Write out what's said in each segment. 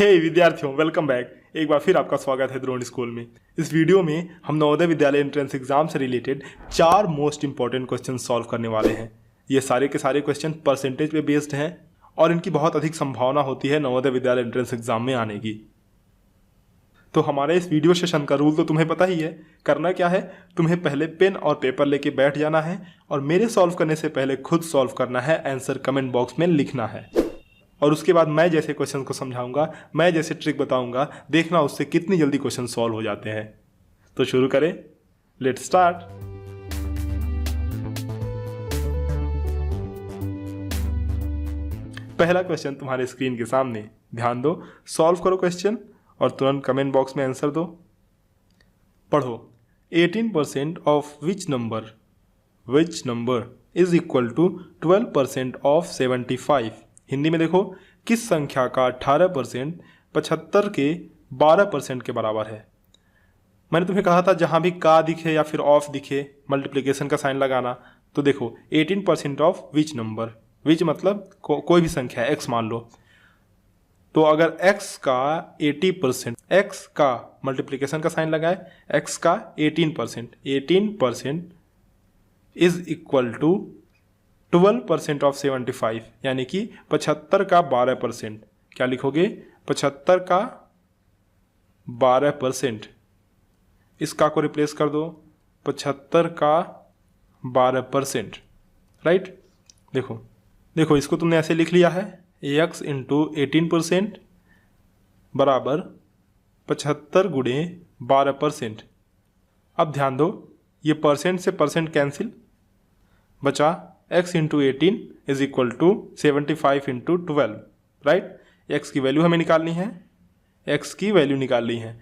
हे विद्यार्थियों, welcome back. एक बार फिर आपका स्वागत है द्रोण स्कूल में। इस वीडियो में हम नवोदय विद्यालय एंट्रेंस एग्जाम से related 4 most important question solve करने वाले हैं। ये सारे के सारे क्वेश्चन परसेंटेज पे बेस्ड हैं और इनकी बहुत अधिक संभावना होती है नवोदय विद्यालय एंट्रेंस एग्जाम में आने की। तो हमारे इस वीडियो सेशन का रूल तो तुम्हें पता ही है। करना क्या है, तुम्हें पहले पेन और पेपर लेके बैठ जाना है और मेरे सॉल्व करने से पहले खुद सॉल्व करना है, आंसर कमेंट बॉक्स में लिखना है। और उसके बाद मैं जैसे क्वेश्चन को समझाऊंगा, मैं जैसे ट्रिक बताऊंगा, देखना उससे कितनी जल्दी क्वेश्चन सॉल्व हो जाते हैं। तो शुरू करें, लेट्स स्टार्ट। पहला क्वेश्चन तुम्हारे स्क्रीन के सामने, ध्यान दो, सॉल्व करो क्वेश्चन और तुरंत कमेंट बॉक्स में आंसर दो। पढ़ो, 18% of which number is equal to 12% of 75। Hindi में देखो, किस संख्या का 18% 75 के 12% के बराबर है। मैंने तुम्हें कहा था जहां भी का दिखे या फिर ऑफ दिखे मल्टीप्लिकेशन का साइन लगाना। तो देखो 18% ऑफ विच नंबर, विच मतलब कोई भी संख्या x मान लो। तो अगर x का 80%, x का मल्टीप्लिकेशन का साइन लगाए, x का 18% इज इक्वल टू 12% ऑफ 75, यानी कि 75 का 12%। क्या लिखोगे? 75 का 12%। इसका को रिप्लेस कर दो, 75 का 12%, राइट। देखो इसको तुमने ऐसे लिख लिया है, x इंटू 18% बराबर 75 गुणे 12%। अब ध्यान दो, ये परसेंट से परसेंट कैंसिल, बचा x into 18 is equal to 75 into 12, right. x की वैल्यू हमें निकालनी है, x की वैल्यू निकालनी है।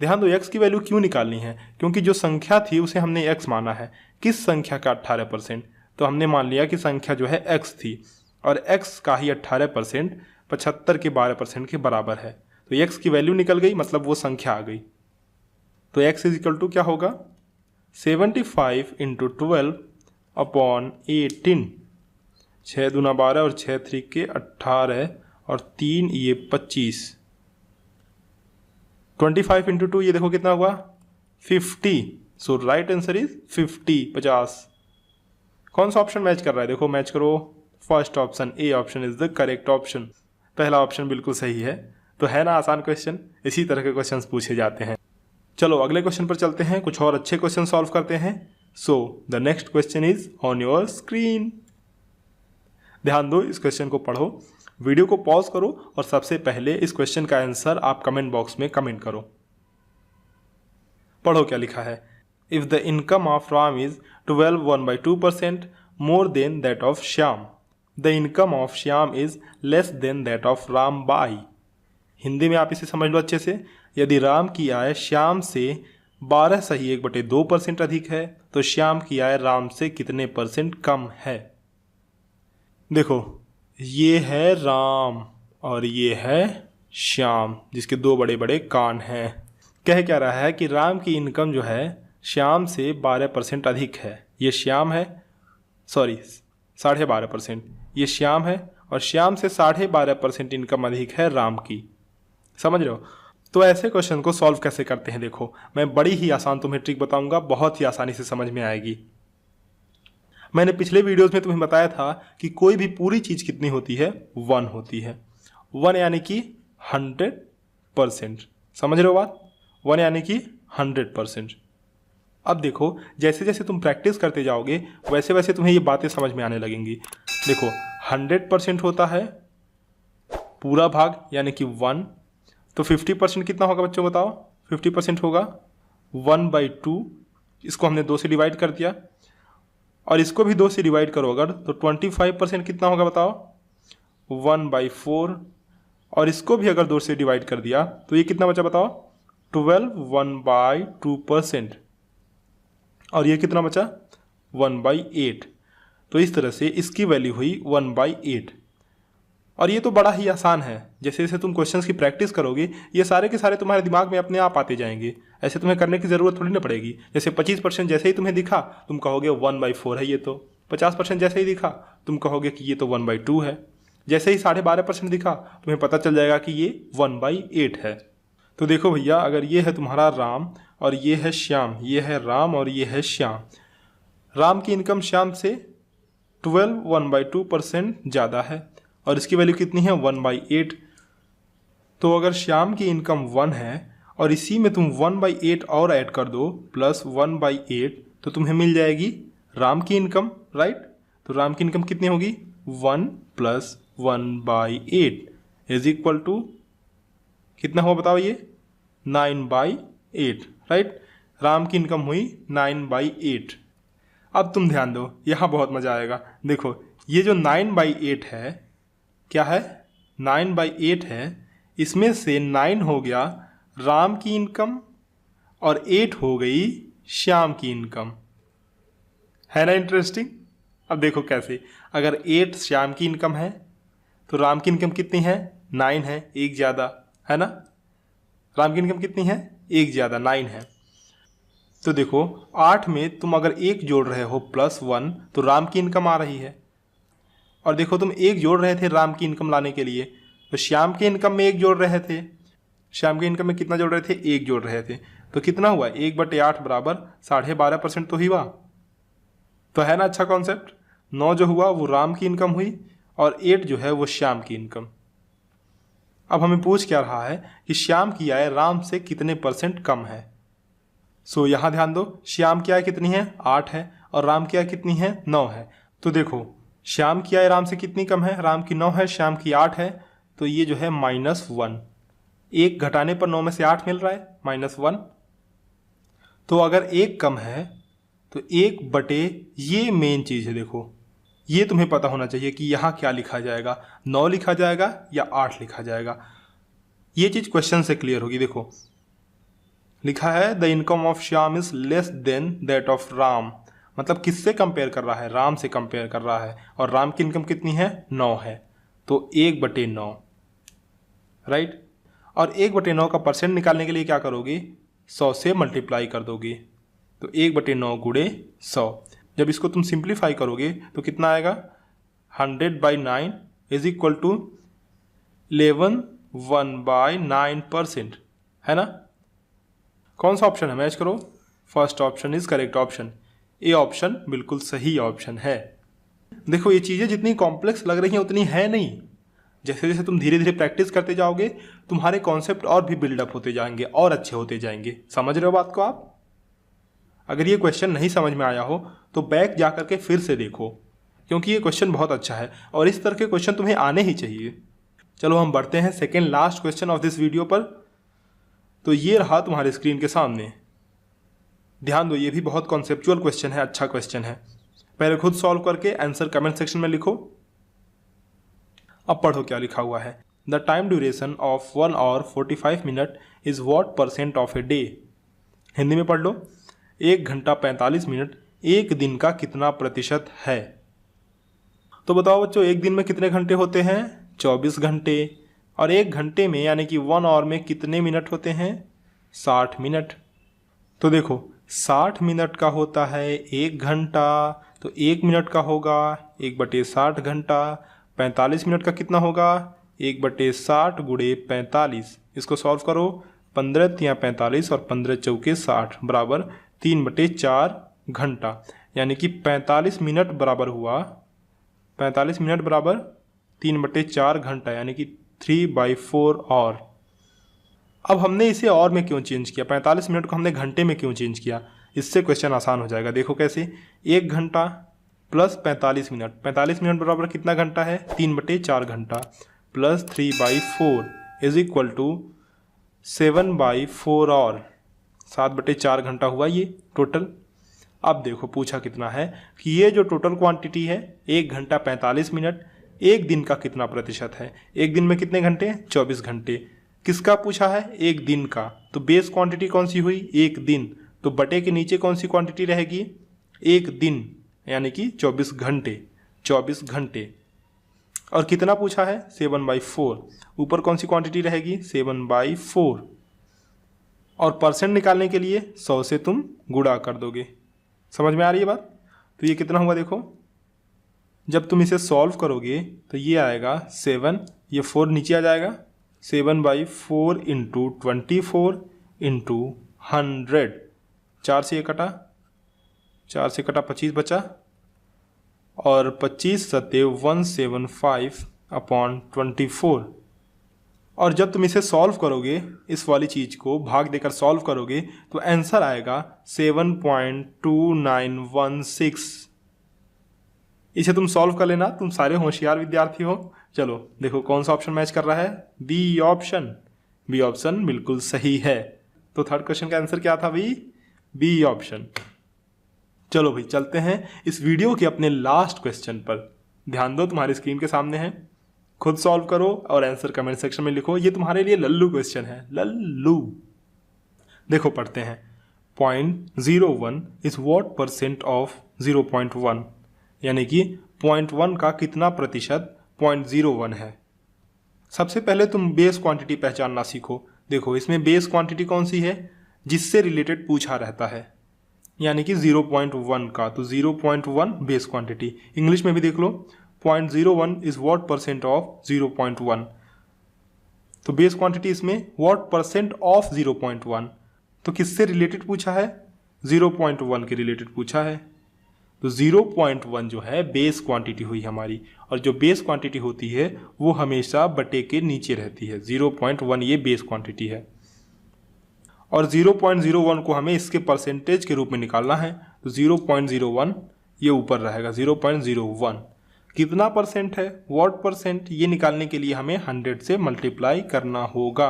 ध्यान दो, x की वैल्यू क्यों निकालनी है? क्योंकि जो संख्या थी उसे हमने x माना है। किस संख्या का 18%? तो हमने मान लिया कि संख्या जो है x थी और x का ही 18% 75 के 12% के बराबर है। तो x की वैल्यू निकल गई, मतलब वो संख्या आ गई। तो x इज इक्वल टू क्या होगा? 75 इंटू 12 अपॉन 18। 6 दूना 12 और 6 3 18 और 3 ये 25। 25 इंटू 2 ये देखो कितना हुआ? 50। सो राइट आंसर इज 50। कौन सा ऑप्शन मैच कर रहा है? देखो मैच करो, first option, A option is the correct option. पहला ऑप्शन बिल्कुल सही है। तो है ना आसान क्वेश्चन, इसी तरह के क्वेश्चन पूछे जाते हैं। चलो अगले क्वेश्चन पर चलते हैं, कुछ और अच्छे क्वेश्चन सॉल्व करते हैं। So the next question is on your screen. ध्यान दो, इस क्वेश्चन को पढ़ो, वीडियो को पॉज करो और सबसे पहले इस क्वेश्चन का आंसर आप कमेंट बॉक्स में कमेंट करो। पढ़ो क्या लिखा है। If the income of Ram is 12 1/2% more than that of Shyam, the income of Shyam is less than that of Ram by. Hindi में आप इसे समझ लो अच्छे से। यदि राम की आय श्याम से 12/2% अधिक है तो श्याम की आय राम से कितने परसेंट कम है? देखो, ये है राम और ये है श्याम, जिसके 2 बड़े बड़े कान हैं। कह क्या रहा है कि राम की इनकम जो है श्याम से 12% अधिक है। ये श्याम है, सॉरी 12.5%, ये श्याम है और श्याम से 12.5% इनकम अधिक है राम की। समझ रहे हो? तो ऐसे क्वेश्चन को सॉल्व कैसे करते हैं, देखो मैं बड़ी ही आसान तुम्हें ट्रिक बताऊंगा, बहुत ही आसानी से समझ में आएगी। मैंने पिछले वीडियोस में तुम्हें बताया था कि कोई भी पूरी चीज कितनी होती है? 1 होती है। 1 यानी कि 100%। समझ रहे हो बात? 1 यानी कि 100%। अब देखो, जैसे जैसे तुम प्रैक्टिस करते जाओगे वैसे वैसे तुम्हें ये बातें समझ में आने लगेंगी। देखो 100% होता है पूरा भाग यानी कि 1। तो 50% कितना होगा बच्चों बताओ? 50% होगा 1/2। इसको हमने 2 से डिवाइड कर दिया और इसको भी 2 से डिवाइड करो अगर, तो 25% कितना होगा बताओ? 1/4। और इसको भी अगर 2 से डिवाइड कर दिया तो ये कितना बचा बताओ? 12 1/2%। और ये कितना बचा? 1/8। तो इस तरह से इसकी वैल्यू हुई 1/8। और ये तो बड़ा ही आसान है। जैसे जैसे तुम क्वेश्चंस की प्रैक्टिस करोगे ये सारे के सारे तुम्हारे दिमाग में अपने आप आते जाएंगे। ऐसे तुम्हें करने की ज़रूरत थोड़ी ना पड़ेगी। जैसे 25% जैसे ही तुम्हें दिखा तुम कहोगे 1/4 है ये तो। 50% जैसे ही दिखा तुम कहोगे कि ये तो 1/2 है। जैसे ही 12.5% दिखा तुम्हें पता चल जाएगा कि ये 1/8 है। तो देखो भैया, अगर ये है तुम्हारा राम और ये है श्याम, ये है राम और ये है श्याम। राम की इनकम श्याम से 1/2% ज़्यादा है और इसकी वैल्यू कितनी है 1/8। तो अगर श्याम की इनकम 1 है और इसी में तुम 1/8 और ऐड कर दो प्लस 1/8, तो तुम्हें मिल जाएगी राम की इनकम, राइट। तो राम की इनकम कितनी होगी 1 + 1/8 इज इक्वल टू कितना हुआ बताओ ये 9/8, राइट। राम की इनकम हुई 9/8। अब तुम ध्यान दो, यहाँ बहुत मज़ा आएगा। देखो ये जो 9/8 है क्या है 9/8 है, इसमें से 9 हो गया राम की इनकम और 8 हो गई श्याम की इनकम, है ना इंटरेस्टिंग। अब देखो कैसे, अगर 8 श्याम की इनकम है तो राम की इनकम कितनी है 9 है, एक ज़्यादा है ना। राम की इनकम कितनी है एक ज़्यादा 9 है। तो देखो 8 में तुम अगर 1 जोड़ रहे हो +1 तो राम की इनकम आ रही है। और देखो तुम 1 जोड़ रहे थे राम की इनकम लाने के लिए, तो श्याम की इनकम में 1 जोड़ रहे थे। श्याम की इनकम में कितना जोड़ रहे थे 1 जोड़ रहे थे, तो कितना हुआ 1/8 बराबर 12.5% तो ही हुआ। तो है ना अच्छा कॉन्सेप्ट। 9 जो हुआ वो राम की इनकम हुई और 8 जो है वो श्याम की इनकम। अब हमें पूछ क्या रहा है कि श्याम की आय राम से कितने % कम है। सो यहाँ ध्यान दो, श्याम की आय कितनी है 8 है और राम की आय कितनी है 9 है। तो देखो श्याम की आय राम से कितनी कम है, राम की 9 है श्याम की 8 है, तो ये जो है -1। 1 घटाने पर 9 में से 8 मिल रहा है -1। तो अगर 1 कम है तो 1/, ये मेन चीज़ है। देखो ये तुम्हें पता होना चाहिए कि यहाँ क्या लिखा जाएगा, 9 लिखा जाएगा या 8 लिखा जाएगा। ये चीज़ क्वेश्चन से क्लियर होगी। देखो लिखा है the income of Shyam is less than that of Ram, मतलब किससे कंपेयर कर रहा है राम से कंपेयर कर रहा है, और राम की इनकम कितनी है 9 है, तो 1/9, राइट। और 1/9 का % निकालने के लिए क्या करोगे 100 से मल्टीप्लाई कर दोगे, तो 1/9 गुणे 100। जब इसको तुम सिंप्लीफाई करोगे तो कितना आएगा 100/9 इज इक्वल टू 11 1/9%, है ना। कौन सा ऑप्शन है मैच करो, first option is correct option, A option बिल्कुल सही ऑप्शन है। देखो ये चीज़ें जितनी कॉम्प्लेक्स लग रही हैं उतनी है नहीं। जैसे जैसे तुम धीरे धीरे प्रैक्टिस करते जाओगे तुम्हारे कॉन्सेप्ट और भी बिल्डअप होते जाएंगे और अच्छे होते जाएंगे। समझ रहे हो बात को आप। अगर ये क्वेश्चन नहीं समझ में आया हो तो बैक जा करके फिर से देखो, क्योंकि ये क्वेश्चन बहुत अच्छा है और इस तरह के क्वेश्चन तुम्हें आने ही चाहिए। चलो हम बढ़ते हैं second last question of this video पर। तो ये रहा तुम्हारे स्क्रीन के सामने, ध्यान दो ये भी बहुत कॉन्सेप्चुअल क्वेश्चन है, अच्छा क्वेश्चन है। पहले खुद सॉल्व करके आंसर कमेंट सेक्शन में लिखो। अब पढ़ो क्या लिखा हुआ है। The time duration of 1 hour 45 minute is what % of a day. Hindi में पढ़ लो, 1 घंटा 45 मिनट एक दिन का कितना प्रतिशत है। तो बताओ बच्चों एक दिन में कितने घंटे होते हैं 24 घंटे, और 1 घंटे में यानी कि 1 hour में कितने मिनट होते हैं 60 मिनट। तो देखो 60 मिनट का होता है 1 घंटा, तो 1 मिनट का होगा 1/60 घंटा। 45 मिनट का कितना होगा 1/60 गुणे 45। इसको सॉल्व करो, 15 × 45 और 15 × 60 बराबर 3/4 घंटा, यानी कि 45 मिनट बराबर हुआ 45 मिनट बराबर 3/4 घंटा, यानी कि 3/4 और। अब हमने इसे और में क्यों चेंज किया, 45 मिनट को हमने घंटे में क्यों चेंज किया, इससे क्वेश्चन आसान हो जाएगा। देखो कैसे, 1 घंटा प्लस 45 मिनट, 45 मिनट बराबर कितना घंटा है 3/4 घंटा, प्लस 3/4 इज इक्वल टू 7/4 और 7/4 घंटा हुआ ये टोटल। अब देखो पूछा कितना है कि ये जो टोटल क्वांटिटी है 1 घंटा 45 मिनट एक दिन का कितना प्रतिशत है। एक दिन में कितने घंटे 24 घंटे। किसका पूछा है एक दिन का, तो बेस क्वांटिटी कौन सी हुई 1 दिन, तो बटे के नीचे कौन सी क्वांटिटी रहेगी 1 दिन, यानी कि 24 घंटे 24 घंटे। और कितना पूछा है 7/4, ऊपर कौन सी क्वांटिटी रहेगी 7/4। और % निकालने के लिए 100 से तुम गुणा कर दोगे। समझ में आ रही है बात। तो ये कितना हुआ देखो जब तुम इसे सॉल्व करोगे तो ये आएगा 7, ये 4 नीचे आ जाएगा, 7/4 इंटू 24 इंटू 100, 4 से ये कटा, 4 से कटा 25 बचा, और 25 सत्ते 175/24। और जब तुम इसे सॉल्व करोगे, इस वाली चीज़ को भाग देकर सॉल्व करोगे तो आंसर आएगा 7.2916। इसे तुम सॉल्व कर लेना, तुम सारे होशियार विद्यार्थी हो। चलो देखो कौन सा ऑप्शन मैच कर रहा है, बी ऑप्शन। बी ऑप्शन बिल्कुल सही है। तो थर्ड क्वेश्चन का आंसर क्या था भाई, बी ऑप्शन। चलो भाई चलते हैं इस वीडियो के अपने लास्ट क्वेश्चन पर। ध्यान दो, तुम्हारी स्क्रीन के सामने है, खुद सॉल्व करो और आंसर कमेंट सेक्शन में लिखो। ये तुम्हारे लिए लल्लू क्वेश्चन है, लल्लू। देखो पढ़ते हैं। 0.01 इज व्हाट परसेंट ऑफ 0.1, यानी कि 0.1 का कितना प्रतिशत 0.01 है। सबसे पहले तुम बेस क्वांटिटी पहचानना सीखो। देखो इसमें बेस क्वांटिटी कौन सी है, जिससे रिलेटेड पूछा रहता है, यानी कि 0.1 का, तो 0.1 बेस क्वांटिटी। इंग्लिश में भी देख लो, 0.01 इज व्हाट परसेंट ऑफ 0.1, तो बेस क्वांटिटी इसमें व्हाट परसेंट ऑफ 0.1, तो किससे रिलेटेड पूछा है, 0.1 के रिलेटेड पूछा है। तो 0.1 जो है बेस क्वांटिटी हुई हमारी, और जो बेस क्वांटिटी होती है वो हमेशा बटे के नीचे रहती है। 0.1 ये बेस क्वांटिटी है, और 0.01 को हमें इसके परसेंटेज के रूप में निकालना है। तो 0.01 ये ऊपर रहेगा, 0.01 कितना परसेंट है, व्हाट परसेंट, ये निकालने के लिए हमें 100 से मल्टीप्लाई करना होगा।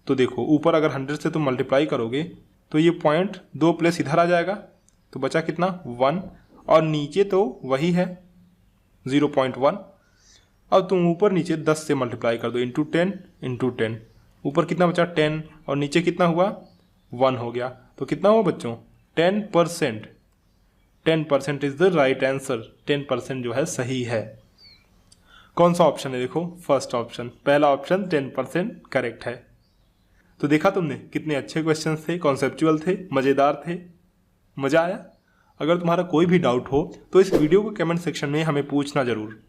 तो देखो ऊपर अगर 100 से तुम मल्टीप्लाई करोगे तो ये पॉइंट 2 प्लस इधर आ जाएगा, तो बचा कितना 1, और नीचे तो वही है 0.1। अब तुम ऊपर नीचे 10 से मल्टीप्लाई कर दो, इंटू 10, ऊपर कितना बचा 10, और नीचे कितना हुआ 1 हो गया, तो कितना हुआ बच्चों 10%। 10% इज द राइट आंसर, 10% जो है सही है। कौन सा ऑप्शन है, देखो फर्स्ट ऑप्शन, पहला ऑप्शन 10% करेक्ट है। तो देखा तुमने कितने अच्छे क्वेश्चन थे, कॉन्सेप्चुअल थे, मज़ेदार थे, मज़ा आया। अगर तुम्हारा कोई भी डाउट हो तो इस वीडियो को कमेंट सेक्शन में हमें पूछना ज़रूर।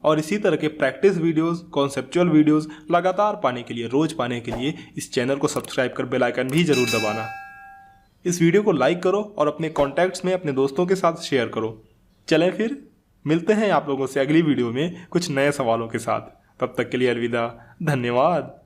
और इसी तरह के प्रैक्टिस वीडियोस, कॉन्सेप्चुअल वीडियोस लगातार पाने के लिए, रोज़ पाने के लिए इस चैनल को सब्सक्राइब कर बेल आइकन भी ज़रूर दबाना। इस वीडियो को लाइक करो और अपने कॉन्टैक्ट्स में अपने दोस्तों के साथ शेयर करो। चलें फिर मिलते हैं आप लोगों से अगली वीडियो में कुछ नए सवालों के साथ। तब तक के लिए अलविदा, धन्यवाद।